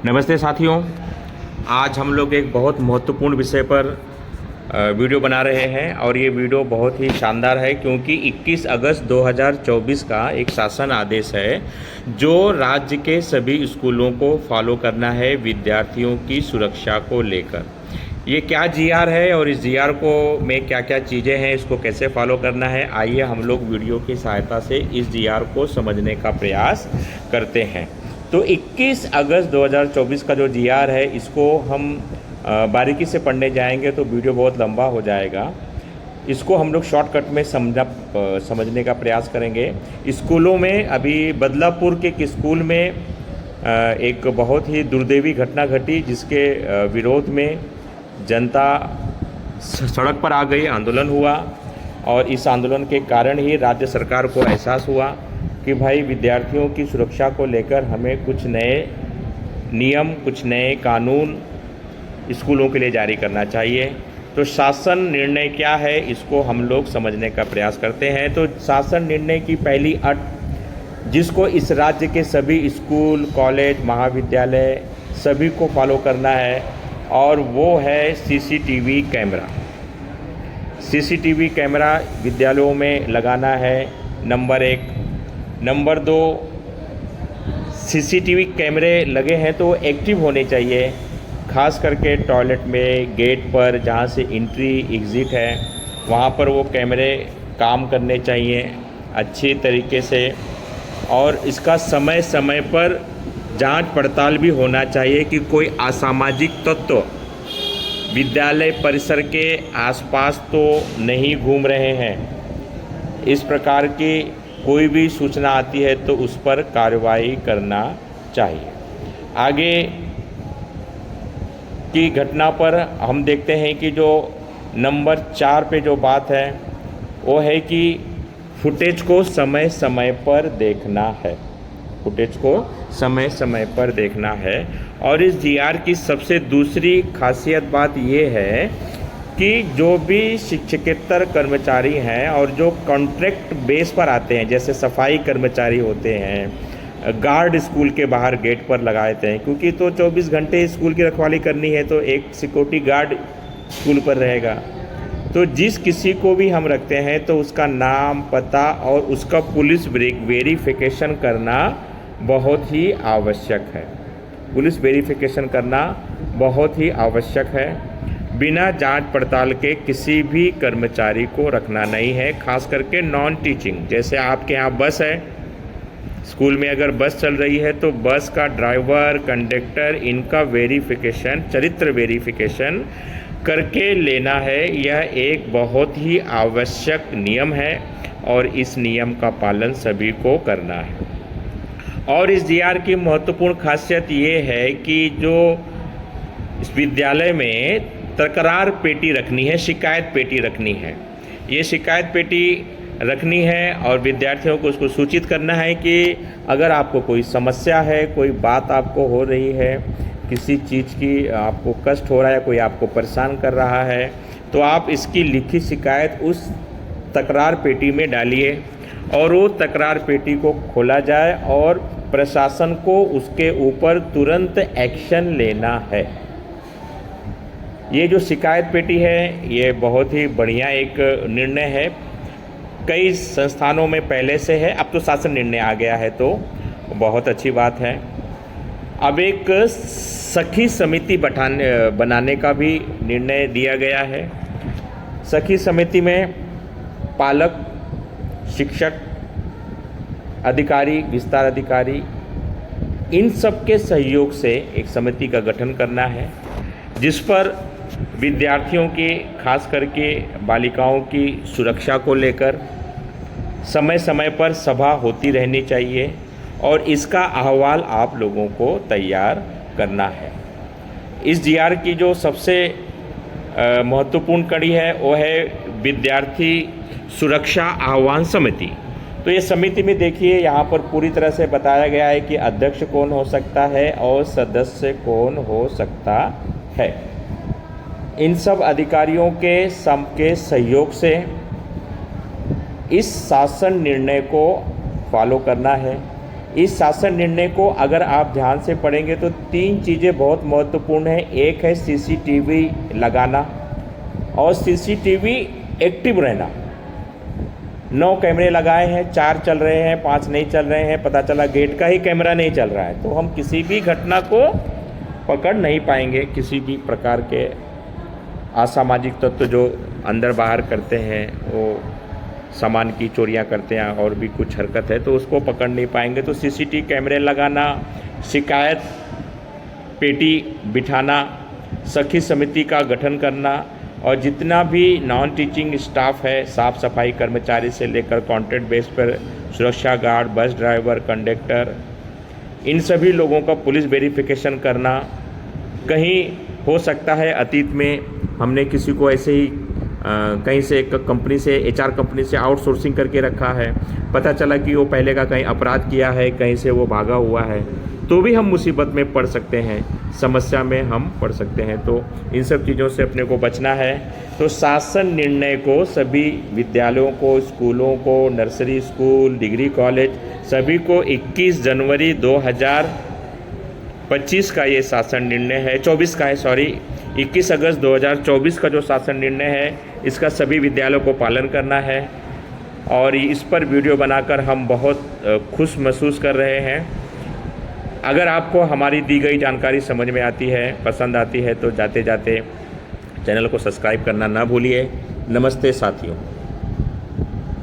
नमस्ते साथियों। आज हम लोग एक बहुत महत्वपूर्ण विषय पर वीडियो बना रहे हैं और ये वीडियो बहुत ही शानदार है क्योंकि 21 अगस्त 2024 का एक शासन आदेश है जो राज्य के सभी स्कूलों को फॉलो करना है विद्यार्थियों की सुरक्षा को लेकर। ये क्या जीआर है और इस जीआर को में क्या क्या चीज़ें हैं, इसको कैसे फॉलो करना है, आइए हम लोग वीडियो की सहायता से इस जीआर को समझने का प्रयास करते हैं। तो 21 अगस्त 2024 का जो जीआर है इसको हम बारीकी से पढ़ने जाएंगे तो वीडियो बहुत लंबा हो जाएगा। इसको हम लोग शॉर्टकट में समझने का प्रयास करेंगे। स्कूलों में अभी बदलापुर के एक स्कूल में एक बहुत ही दुर्दैवी घटना घटी जिसके विरोध में जनता सड़क पर आ गई, आंदोलन हुआ और इस आंदोलन के कारण ही राज्य सरकार को एहसास हुआ कि भाई विद्यार्थियों की सुरक्षा को लेकर हमें कुछ नए नियम, कुछ नए कानून स्कूलों के लिए जारी करना चाहिए। तो शासन निर्णय क्या है इसको हम लोग समझने का प्रयास करते हैं। तो शासन निर्णय की पहली अट जिसको इस राज्य के सभी स्कूल, कॉलेज, महाविद्यालय सभी को फॉलो करना है और वो है सीसीटीवी कैमरा। सीसीटीवी कैमरा विद्यालयों में लगाना है, नंबर 1। नंबर 2, सीसीटीवी कैमरे लगे हैं तो एक्टिव होने चाहिए, खास करके टॉयलेट में, गेट पर जहाँ से एंट्री एग्ज़िट है वहाँ पर वो कैमरे काम करने चाहिए अच्छी तरीके से। और इसका समय समय पर जांच पड़ताल भी होना चाहिए कि कोई असामाजिक तत्व विद्यालय परिसर के आसपास तो नहीं घूम रहे हैं। इस प्रकार की कोई भी सूचना आती है तो उस पर कार्रवाई करना चाहिए। आगे की घटना पर हम देखते हैं कि जो नंबर 4 पे जो बात है वो है कि फुटेज को समय समय पर देखना है। फुटेज को समय समय पर देखना है। और इस जीआर की सबसे दूसरी खासियत बात ये है कि जो भी शिक्षकेतर कर्मचारी हैं और जो कॉन्ट्रैक्ट बेस पर आते हैं, जैसे सफाई कर्मचारी होते हैं, गार्ड स्कूल के बाहर गेट पर लगाते हैं क्योंकि तो 24 घंटे स्कूल की रखवाली करनी है तो एक सिक्योरिटी गार्ड स्कूल पर रहेगा। तो जिस किसी को भी हम रखते हैं तो उसका नाम, पता और उसका पुलिस वेरिफिकेशन करना बहुत ही आवश्यक है। पुलिस वेरिफिकेशन करना बहुत ही आवश्यक है। बिना जांच पड़ताल के किसी भी कर्मचारी को रखना नहीं है, खास करके नॉन टीचिंग। जैसे आपके यहाँ बस है, स्कूल में अगर बस चल रही है तो बस का ड्राइवर, कंडक्टर, इनका वेरिफिकेशन, चरित्र वेरिफिकेशन करके लेना है। यह एक बहुत ही आवश्यक नियम है और इस नियम का पालन सभी को करना है। और इस जीआर की महत्वपूर्ण खासियत ये है कि जो इस विद्यालय में तकरार पेटी रखनी है, शिकायत पेटी रखनी है। ये शिकायत पेटी रखनी है और विद्यार्थियों को उसको सूचित करना है कि अगर आपको कोई समस्या है, कोई बात आपको हो रही है, किसी चीज़ की आपको कष्ट हो रहा है, कोई आपको परेशान कर रहा है तो आप इसकी लिखित शिकायत उस तकरार पेटी में डालिए और वो तकरार पेटी को खोला जाए और प्रशासन को उसके ऊपर तुरंत एक्शन लेना है। ये जो शिकायत पेटी है ये बहुत ही बढ़िया एक निर्णय है। कई संस्थानों में पहले से है, अब तो शासन निर्णय आ गया है तो बहुत अच्छी बात है। अब एक सखी समिति बनाने का भी निर्णय दिया गया है। सखी समिति में पालक, शिक्षक, अधिकारी, विस्तार अधिकारी, इन सब के सहयोग से एक समिति का गठन करना है जिस पर विद्यार्थियों की, खास करके बालिकाओं की सुरक्षा को लेकर समय समय पर सभा होती रहनी चाहिए और इसका अहवाल आप लोगों को तैयार करना है। इस जीआर की जो सबसे महत्वपूर्ण कड़ी है वो है विद्यार्थी सुरक्षा आह्वान समिति। तो ये समिति में देखिए यहाँ पर पूरी तरह से बताया गया है कि अध्यक्ष कौन हो सकता है और सदस्य कौन हो सकता है। इन सब अधिकारियों के सहयोग से इस शासन निर्णय को फॉलो करना है। इस शासन निर्णय को अगर आप ध्यान से पढ़ेंगे तो 3 चीज़ें बहुत महत्वपूर्ण हैं। एक है सीसीटीवी लगाना और सीसीटीवी एक्टिव रहना। 9 कैमरे लगाए हैं, 4 चल रहे हैं, 5 नहीं चल रहे हैं, पता चला गेट का ही कैमरा नहीं चल रहा है, तो हम किसी भी घटना को पकड़ नहीं पाएंगे। किसी भी प्रकार के असामाजिक तत्व जो अंदर बाहर करते हैं, वो सामान की चोरियां करते हैं और भी कुछ हरकत है, तो उसको पकड़ नहीं पाएंगे। तो सीसीटीवी कैमरे लगाना, शिकायत पेटी बिठाना, सखी समिति का गठन करना और जितना भी नॉन टीचिंग स्टाफ है, साफ सफाई कर्मचारी से लेकर कॉन्ट्रैक्ट बेस पर सुरक्षा गार्ड, बस ड्राइवर, कंडक्टर, इन सभी लोगों का पुलिस वेरिफिकेशन करना। कहीं हो सकता है अतीत में हमने किसी को ऐसे ही कहीं से एक कंपनी से, एचआर कंपनी से आउटसोर्सिंग करके रखा है, पता चला कि वो पहले का कहीं अपराध किया है, कहीं से वो भागा हुआ है, तो भी हम मुसीबत में पड़ सकते हैं, समस्या में हम पड़ सकते हैं। तो इन सब चीज़ों से अपने को बचना है। तो शासन निर्णय को सभी विद्यालयों को, स्कूलों को, नर्सरी स्कूल, डिग्री कॉलेज, सभी को 21 जनवरी 2025 का ये शासन निर्णय है, 24 का है, सॉरी, 21 अगस्त 2024 का जो शासन निर्णय है, इसका सभी विद्यालयों को पालन करना है। और इस पर वीडियो बनाकर हम बहुत खुश महसूस कर रहे हैं। अगर आपको हमारी दी गई जानकारी समझ में आती है, पसंद आती है, तो जाते जाते चैनल को सब्सक्राइब करना ना भूलिए। नमस्ते साथियों।